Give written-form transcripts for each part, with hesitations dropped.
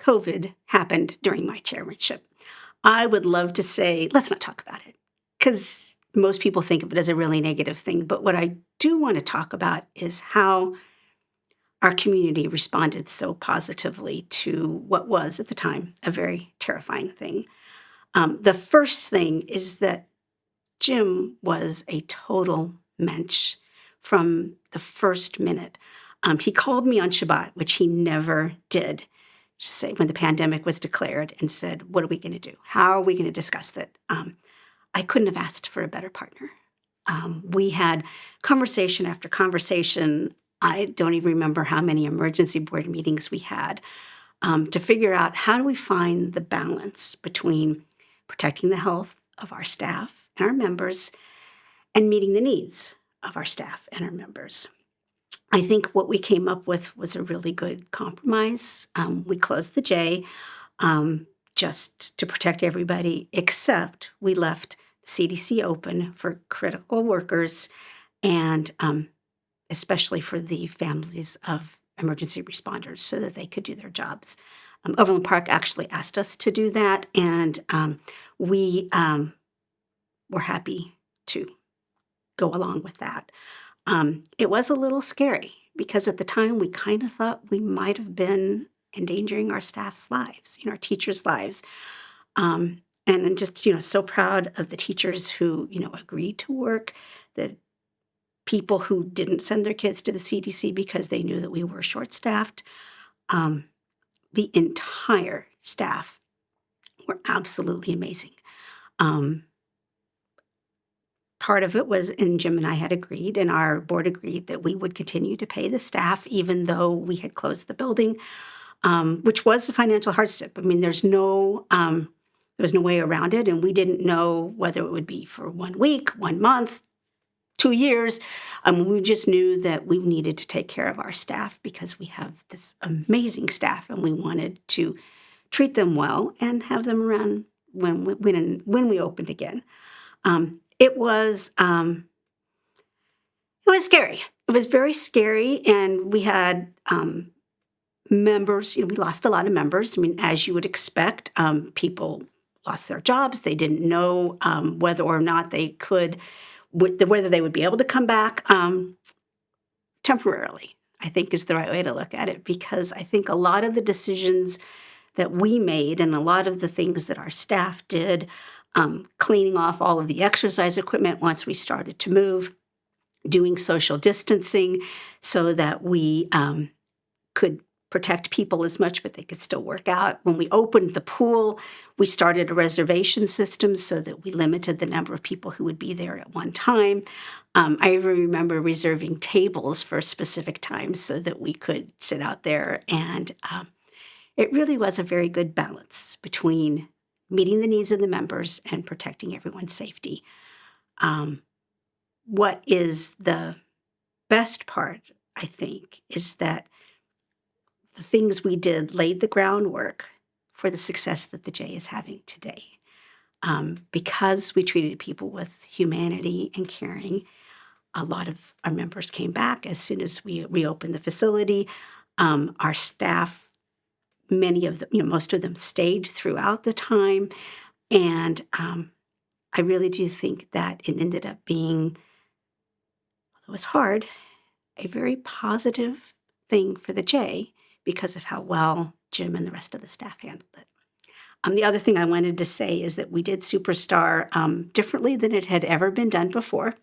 COVID happened during my chairmanship. I would love to say, let's not talk about it, because most people think of it as a really negative thing. But what I do want to talk about is how our community responded so positively to what was, at the time, a very terrifying thing. The first thing is that Jim was a total mensch from the first minute. He called me on Shabbat, which he never did, say when the pandemic was declared, and said, "What are we going to do? How are we going to discuss that?" I couldn't have asked for a better partner. We had conversation after conversation. I don't even remember how many emergency board meetings we had to figure out how do we find the balance between protecting the health of our staff and our members and meeting the needs of our staff and our members. I think what we came up with was a really good compromise. We closed the J just to protect everybody, except we left the CDC open for critical workers and especially for the families of emergency responders so that they could do their jobs. Overland Park actually asked us to do that, and we were happy to go along with that. It was a little scary because at the time we kind of thought we might have been endangering our staff's lives, our teachers' lives. And I'm just, so proud of the teachers who, agreed to work, the people who didn't send their kids to the CDC because they knew that we were short-staffed. The entire staff were absolutely amazing. Part of it was, and Jim and I had agreed, and our board agreed, that we would continue to pay the staff even though we had closed the building, which was a financial hardship. I mean, there was no way around it, and we didn't know whether it would be for 1 week, 1 month, 2 years. We just knew that we needed to take care of our staff because we have this amazing staff, and we wanted to treat them well and have them around when we opened again. It was scary. It was very scary, and we had members. We lost a lot of members. I mean, as you would expect, people lost their jobs. They didn't know whether or not they could, whether they would be able to come back temporarily, I think is the right way to look at it, because I think a lot of the decisions that we made and a lot of the things that our staff did, cleaning off all of the exercise equipment once we started to move, doing social distancing so that we could protect people as much, but they could still work out. When we opened the pool, we started a reservation system so that we limited the number of people who would be there at one time. I even remember reserving tables for specific times so that we could sit out there. And it really was a very good balance between meeting the needs of the members and protecting everyone's safety. What is the best part, I think, is that the things we did laid the groundwork for the success that the J is having today. Because we treated people with humanity and caring, a lot of our members came back as soon as we reopened the facility. Our staff, many of them, most of them stayed throughout the time. And I really do think that it ended up being, although it was hard, a very positive thing for the J because of how well Jim and the rest of the staff handled it. The other thing I wanted to say is that we did Superstar differently than it had ever been done before.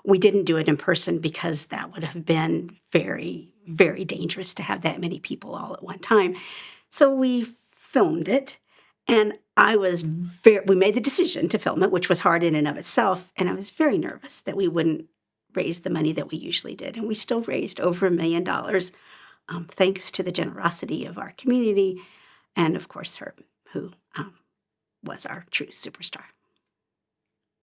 We didn't do it in person because that would have been very, very dangerous to have that many people all at one time. So we filmed it, and we made the decision to film it, which was hard in and of itself, and I was very nervous that we wouldn't raise the money that we usually did, and we still raised over $1 million, thanks to the generosity of our community and, of course, Herb, who was our true superstar.